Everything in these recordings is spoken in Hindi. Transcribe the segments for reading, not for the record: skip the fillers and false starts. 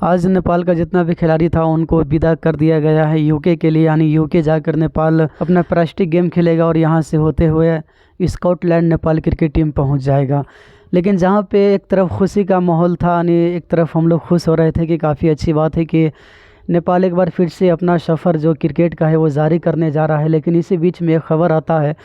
आज नेपाल का जितना भी खिलाड़ी था उनको विदा कर दिया गया है यूके के लिए, यानी यूके जाकर नेपाल अपना प्लास्टिक गेम खेलेगा और यहाँ से होते हुए स्कॉटलैंड नेपाल क्रिकेट टीम पहुँच जाएगा। लेकिन जहाँ पे एक तरफ खुशी का माहौल था, यानी एक तरफ हम लोग खुश हो रहे थे कि काफ़ी अच्छी बात है कि नेपाल एक बार फिर से अपना सफ़र जो क्रिकेट का है वो जारी करने जा रहा है। लेकिन इसी बीच में एक खबर आता है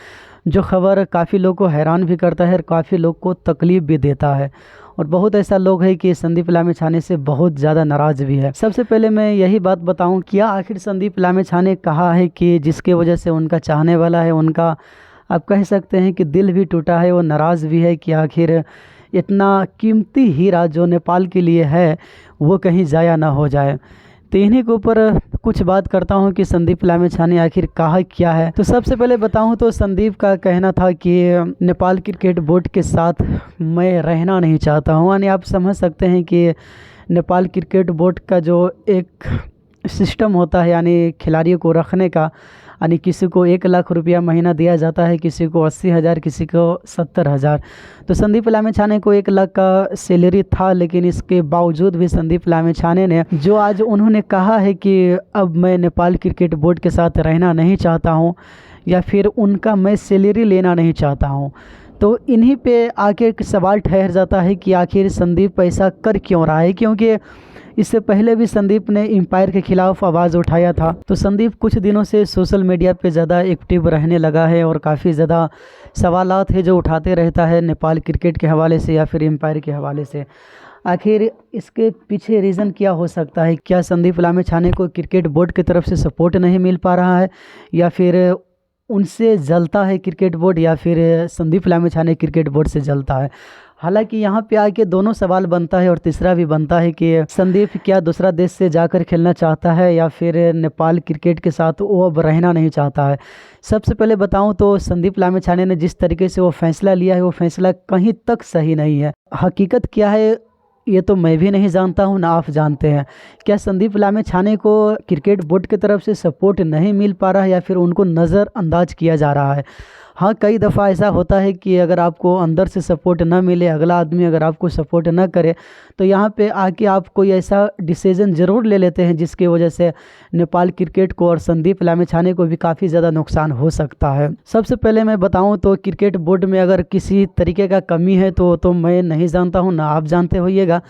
जो खबर काफ़ी लोग को हैरान भी करता है और काफ़ी लोग को तकलीफ़ भी देता है, और बहुत ऐसा लोग है कि संदीप लामिछाने से बहुत ज़्यादा नाराज़ भी है। सबसे पहले मैं यही बात बताऊं, क्या आखिर संदीप लामिछाने कहा है कि जिसके वजह से उनका चाहने वाला है, उनका आप कह सकते हैं कि दिल भी टूटा है, वो नाराज़ भी है कि आखिर इतना कीमती हीरा जो नेपाल के लिए है वो कहीं ज़ाया ना हो जाए। तो इन्हीं के ऊपर कुछ बात करता हूं कि संदीप लामिछाने आखिर कहा क्या है। तो सबसे पहले बताऊं तो संदीप का कहना था कि नेपाल क्रिकेट बोर्ड के साथ मैं रहना नहीं चाहता हूं, यानी आप समझ सकते हैं कि नेपाल क्रिकेट बोर्ड का जो एक सिस्टम होता है, यानी खिलाड़ियों को रखने का, यानी किसी को 1 लाख रुपया महीना दिया जाता है, किसी को 80,000, किसी को 70,000। तो संदीप लामिछाने को 1 लाख का सैलरी था, लेकिन इसके बावजूद भी संदीप लामिछाने ने जो आज उन्होंने कहा है कि अब मैं नेपाल क्रिकेट बोर्ड के साथ रहना नहीं चाहता हूं, या फिर उनका मैं सैलरी लेना नहीं चाहता हूं, तो इन्हीं पे आके एक सवाल ठहर जाता है कि आखिर संदीप ऐसा कर क्यों रहा है। क्योंकि इससे पहले भी संदीप ने एम्पायर के खिलाफ आवाज़ उठाया था। तो संदीप कुछ दिनों से सोशल मीडिया पे ज़्यादा एक्टिव रहने लगा है और काफ़ी ज़्यादा सवालात है जो उठाते रहता है नेपाल क्रिकेट के हवाले से या फिर एम्पायर के हवाले से। आखिर इसके पीछे रीज़न क्या हो सकता है? क्या संदीप लामिछाने को क्रिकेट बोर्ड की तरफ से सपोर्ट नहीं मिल पा रहा है, या फिर उनसे जलता है क्रिकेट बोर्ड, या फिर संदीप लामिछाने क्रिकेट बोर्ड से जलता है? हालांकि यहाँ पे आके दोनों सवाल बनता है, और तीसरा भी बनता है कि संदीप क्या दूसरा देश से जाकर खेलना चाहता है, या फिर नेपाल क्रिकेट के साथ वो अब रहना नहीं चाहता है। सबसे पहले बताऊं तो संदीप लामिछाने ने जिस तरीके से वो फैसला लिया है वो फैसला कहीं तक सही नहीं है। हकीकत क्या है ये तो मैं भी नहीं जानता हूं, ना आप जानते हैं। क्या संदीप लामिछाने को क्रिकेट बोर्ड की तरफ से सपोर्ट नहीं मिल पा रहा है, या फिर उनको नज़रअंदाज किया जा रहा है? हाँ, कई दफ़ा ऐसा होता है कि अगर आपको अंदर से सपोर्ट ना मिले, अगला आदमी अगर आपको सपोर्ट ना करे, तो यहाँ पे आके आप कोई ऐसा डिसीज़न ज़रूर ले लेते हैं जिसकी वजह से नेपाल क्रिकेट को और संदीप लामिछाने को भी काफ़ी ज़्यादा नुकसान हो सकता है। सबसे पहले मैं बताऊँ तो क्रिकेट बोर्ड में अगर किसी तरीके का कमी है तो मैं नहीं जानता हूँ, ना आप जानते होइएगा।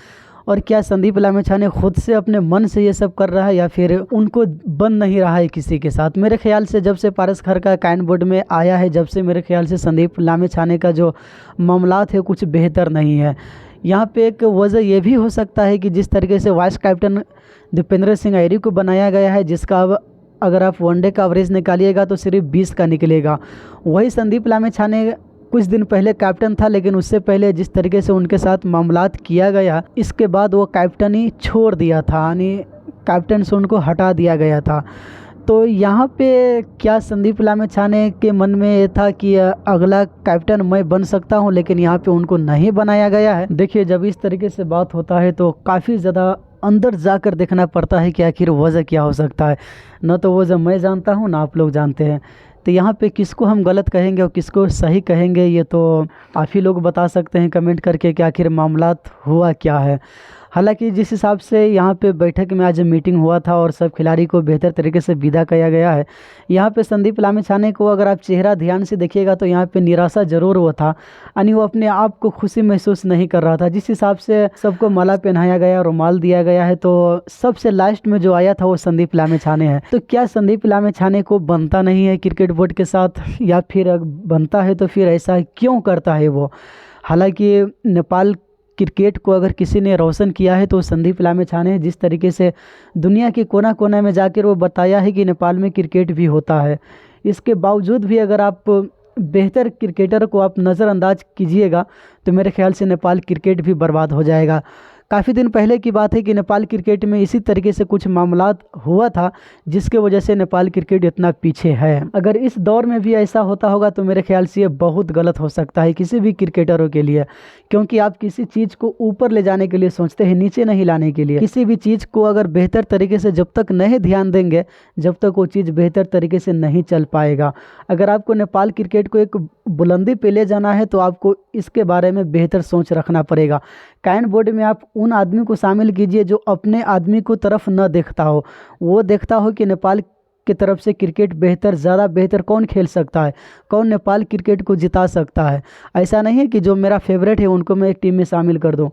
और क्या संदीप लामिछाने खुद से अपने मन से ये सब कर रहा है, या फिर उनको बन नहीं रहा है किसी के साथ? मेरे ख्याल से जब से पारस खरका कैन बोर्ड में आया है, जब से मेरे ख्याल से संदीप लामिछाने का जो मामलात है कुछ बेहतर नहीं है। यहाँ पे एक वजह ये भी हो सकता है कि जिस तरीके से वाइस कैप्टन दीपेंद्र सिंह आयरी को बनाया गया है, जिसका अब अगर आप वनडे का एवरेज निकालिएगा तो सिर्फ 20 का निकलेगा। वही संदीप लामिछाने कुछ दिन पहले कैप्टन था, लेकिन उससे पहले जिस तरीके से उनके साथ मामलात किया गया, इसके बाद वो कैप्टनी छोड़ दिया था, यानी कैप्टन से उनको हटा दिया गया था। तो यहाँ पे क्या संदीप लामिछाने के मन में ये था कि अगला कैप्टन मैं बन सकता हूँ, लेकिन यहाँ पे उनको नहीं बनाया गया है? देखिए, जब इस तरीके से बात होता है तो काफ़ी ज़्यादा अंदर जाकर देखना पड़ता है कि आखिर वजह क्या हो सकता है। न तो वजह मैं जानता हूँ, ना आप लोग जानते हैं। तो यहाँ पे किसको हम गलत कहेंगे और किसको सही कहेंगे, ये तो आप ही लोग बता सकते हैं कमेंट करके कि आखिर मामलात हुआ क्या है। हालांकि जिस हिसाब से यहाँ पे बैठक में आज मीटिंग हुआ था और सब खिलाड़ी को बेहतर तरीके से विदा किया गया है, यहाँ पे संदीप लामिछाने को अगर आप चेहरा ध्यान से देखिएगा तो यहाँ पे निराशा जरूर हुआ था, यानी वो अपने आप को खुशी महसूस नहीं कर रहा था। जिस हिसाब से सबको माला पहनाया गया, रुमाल दिया गया है, तो सबसे लास्ट में जो आया था वो संदीप लामिछाने है। तो क्या संदीप लामिछाने को बनता नहीं है क्रिकेट बोर्ड के साथ, या फिर बनता है तो फिर ऐसा क्यों करता है वो? हालांकि नेपाल क्रिकेट को अगर किसी ने रोशन किया है तो संदीप लामिछाने, जिस तरीके से दुनिया के कोना कोना में जाकर वो बताया है कि नेपाल में क्रिकेट भी होता है। इसके बावजूद भी अगर आप बेहतर क्रिकेटर को आप नज़रअंदाज कीजिएगा तो मेरे ख्याल से नेपाल क्रिकेट भी बर्बाद हो जाएगा। काफ़ी दिन पहले की बात है कि नेपाल क्रिकेट में इसी तरीके से कुछ मामलात हुआ था जिसके वजह से नेपाल क्रिकेट इतना पीछे है। अगर इस दौर में भी ऐसा होता होगा तो मेरे ख्याल से ये बहुत गलत हो सकता है किसी भी क्रिकेटरों के लिए, क्योंकि आप किसी चीज़ को ऊपर ले जाने के लिए सोचते हैं, नीचे नहीं लाने के लिए। किसी भी चीज़ को अगर बेहतर तरीके से जब तक नहीं ध्यान देंगे, जब तक वो चीज़ बेहतर तरीके से नहीं चल पाएगा। अगर आपको नेपाल क्रिकेट को एक बुलंदी पे ले जाना है तो आपको इसके बारे में बेहतर सोच रखना पड़ेगा। कैन बोर्ड में आप उन आदमी को शामिल कीजिए जो अपने आदमी को तरफ न देखता हो, वो देखता हो कि नेपाल की तरफ से क्रिकेट बेहतर, ज़्यादा बेहतर कौन खेल सकता है, कौन नेपाल क्रिकेट को जिता सकता है। ऐसा नहीं है कि जो मेरा फेवरेट है उनको मैं टीम में शामिल कर दूं,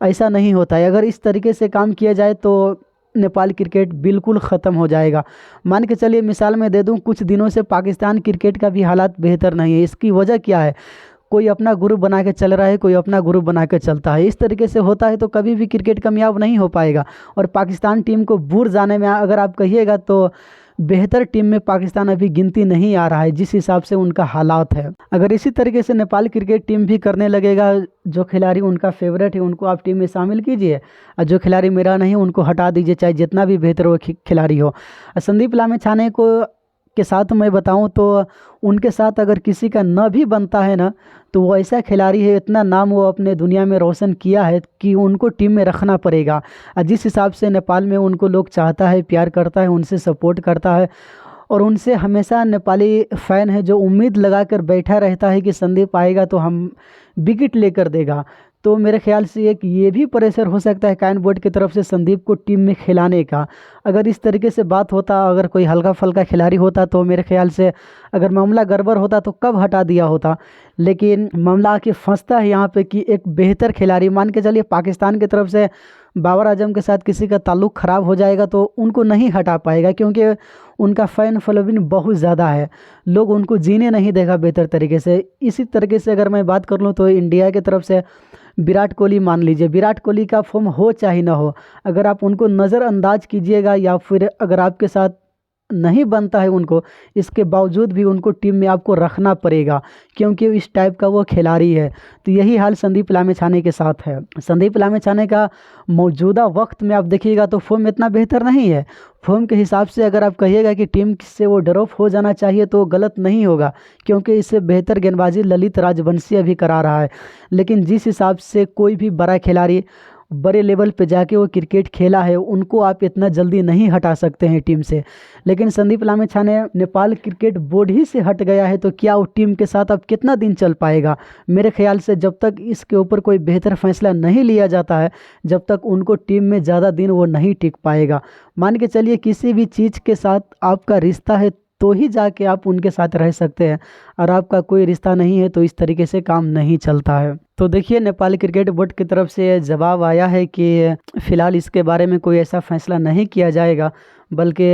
ऐसा नहीं होता है। अगर इस तरीके से काम किया जाए तो नेपाल क्रिकेट बिल्कुल ख़त्म हो जाएगा। मान के चलिए मिसाल मैं दे दूं, कुछ दिनों से पाकिस्तान क्रिकेट का भी हालात बेहतर नहीं है। इसकी वजह क्या है? कोई अपना ग्रुप बना के चल रहा है, कोई अपना ग्रुप बना के चलता है। इस तरीके से होता है तो कभी भी क्रिकेट कामयाब नहीं हो पाएगा। और पाकिस्तान टीम को दूर जाने में अगर आप कहिएगा तो बेहतर टीम में पाकिस्तान अभी गिनती नहीं आ रहा है, जिस हिसाब से उनका हालात है। अगर इसी तरीके से नेपाल क्रिकेट टीम भी करने लगेगा, जो खिलाड़ी उनका फेवरेट है उनको आप टीम में शामिल कीजिए, और जो खिलाड़ी मेरा नहीं उनको हटा दीजिए, चाहे जितना भी बेहतर वो खिलाड़ी हो। संदीप लामिछाने को के साथ मैं बताऊं तो उनके साथ अगर किसी का न भी बनता है ना, तो वो ऐसा खिलाड़ी है, इतना नाम वो अपने दुनिया में रोशन किया है कि उनको टीम में रखना पड़ेगा। जिस हिसाब से नेपाल में उनको लोग चाहता है, प्यार करता है, उनसे सपोर्ट करता है, और उनसे हमेशा नेपाली फ़ैन है जो उम्मीद लगा कर बैठा रहता है कि संदीप आएगा तो हम विकेट लेकर देगा। तो मेरे ख्याल से एक ये भी प्रेशर हो सकता है कायन बोर्ड की तरफ से संदीप को टीम में खिलाने का। अगर इस तरीके से बात होता, अगर कोई हल्का फल्का खिलाड़ी होता तो मेरे ख्याल से अगर मामला गड़बड़ होता तो कब हटा दिया होता। लेकिन मामला आके फंसता है यहाँ पे कि एक बेहतर खिलाड़ी, मान के चलिए पाकिस्तान की तरफ से बाबर आजम के साथ किसी का ताल्लुक़ ख़राब हो जाएगा तो उनको नहीं हटा पाएगा, क्योंकि उनका फ़ैन फॉलोइंग बहुत ज़्यादा है, लोग उनको जीने नहीं देगा बेहतर तरीके से। इसी तरीके से अगर मैं बात कर लूँ तो इंडिया की तरफ से विराट कोहली मान लीजिए, विराट कोहली का फॉर्म हो चाहे ना हो, अगर आप उनको नज़रअंदाज कीजिएगा या फिर अगर आपके साथ नहीं बनता है उनको, इसके बावजूद भी उनको टीम में आपको रखना पड़ेगा, क्योंकि इस टाइप का वो खिलाड़ी है। तो यही हाल संदीप लामिछाने के साथ है। संदीप लामिछाने का मौजूदा वक्त में आप देखिएगा तो फॉर्म इतना बेहतर नहीं है। फॉर्म के हिसाब से अगर आप कहिएगा कि टीम से वो ड्रॉप हो जाना चाहिए तो गलत नहीं होगा, क्योंकि इससे बेहतर गेंदबाजी ललित राजवंशी अभी करा रहा है। लेकिन जिस हिसाब से कोई भी बड़ा खिलाड़ी बड़े लेवल पे जाके वो क्रिकेट खेला है, उनको आप इतना जल्दी नहीं हटा सकते हैं टीम से। लेकिन संदीप लामिछाने नेपाल क्रिकेट बोर्ड ही से हट गया है तो क्या वो टीम के साथ अब कितना दिन चल पाएगा? मेरे ख्याल से जब तक इसके ऊपर कोई बेहतर फैसला नहीं लिया जाता है, जब तक उनको टीम में ज़्यादा दिन वो नहीं टिक पाएगा। मान के चलिए किसी भी चीज़ के साथ आपका रिश्ता है तो ही जाके आप उनके साथ रह सकते हैं, और आपका कोई रिश्ता नहीं है तो इस तरीके से काम नहीं चलता है। तो देखिए नेपाल क्रिकेट बोर्ड की तरफ से जवाब आया है कि फ़िलहाल इसके बारे में कोई ऐसा फैसला नहीं किया जाएगा, बल्कि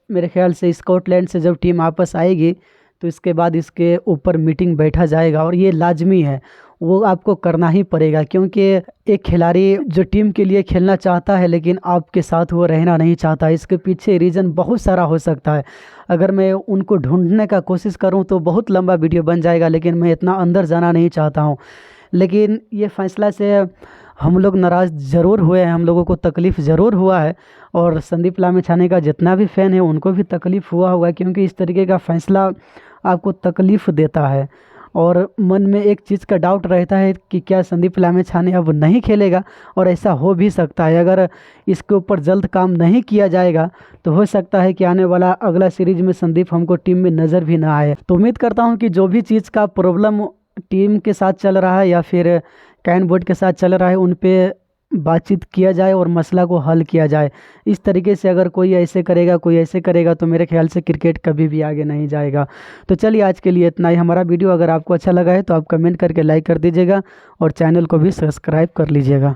मेरे ख्याल से स्कॉटलैंड से जब टीम वापस आएगी तो इसके बाद इसके ऊपर मीटिंग बैठा जाएगा, और ये लाजमी है, वो आपको करना ही पड़ेगा। क्योंकि एक खिलाड़ी जो टीम के लिए खेलना चाहता है लेकिन आपके साथ वो रहना नहीं चाहता, इसके पीछे रीज़न बहुत सारा हो सकता है। अगर मैं उनको ढूंढने का कोशिश करूं तो बहुत लंबा वीडियो बन जाएगा, लेकिन मैं इतना अंदर जाना नहीं चाहता हूं। लेकिन ये फ़ैसला से हम लोग नाराज़ ज़रूर हुए हैं, हम लोगों को तकलीफ़ ज़रूर हुआ है, और संदीप लामिछाने का जितना भी फ़ैन है उनको भी तकलीफ़ हुआ होगा, क्योंकि इस तरीके का फ़ैसला आपको तकलीफ़ देता है। और मन में एक चीज़ का डाउट रहता है कि क्या संदीप लामिछाने अब नहीं खेलेगा, और ऐसा हो भी सकता है। अगर इसके ऊपर जल्द काम नहीं किया जाएगा तो हो सकता है कि आने वाला अगला सीरीज़ में संदीप हमको टीम में नज़र भी ना आए। तो उम्मीद करता हूं कि जो भी चीज़ का प्रॉब्लम टीम के साथ चल रहा है या फिर कायन बोर्ड के साथ चल रहा है, उन पे बातचीत किया जाए और मसला को हल किया जाए। इस तरीके से अगर कोई ऐसे करेगा, कोई ऐसे करेगा, तो मेरे ख्याल से क्रिकेट कभी भी आगे नहीं जाएगा। तो चलिए आज के लिए इतना ही। हमारा वीडियो अगर आपको अच्छा लगा है तो आप कमेंट करके लाइक कर दीजिएगा और चैनल को भी सब्सक्राइब कर लीजिएगा।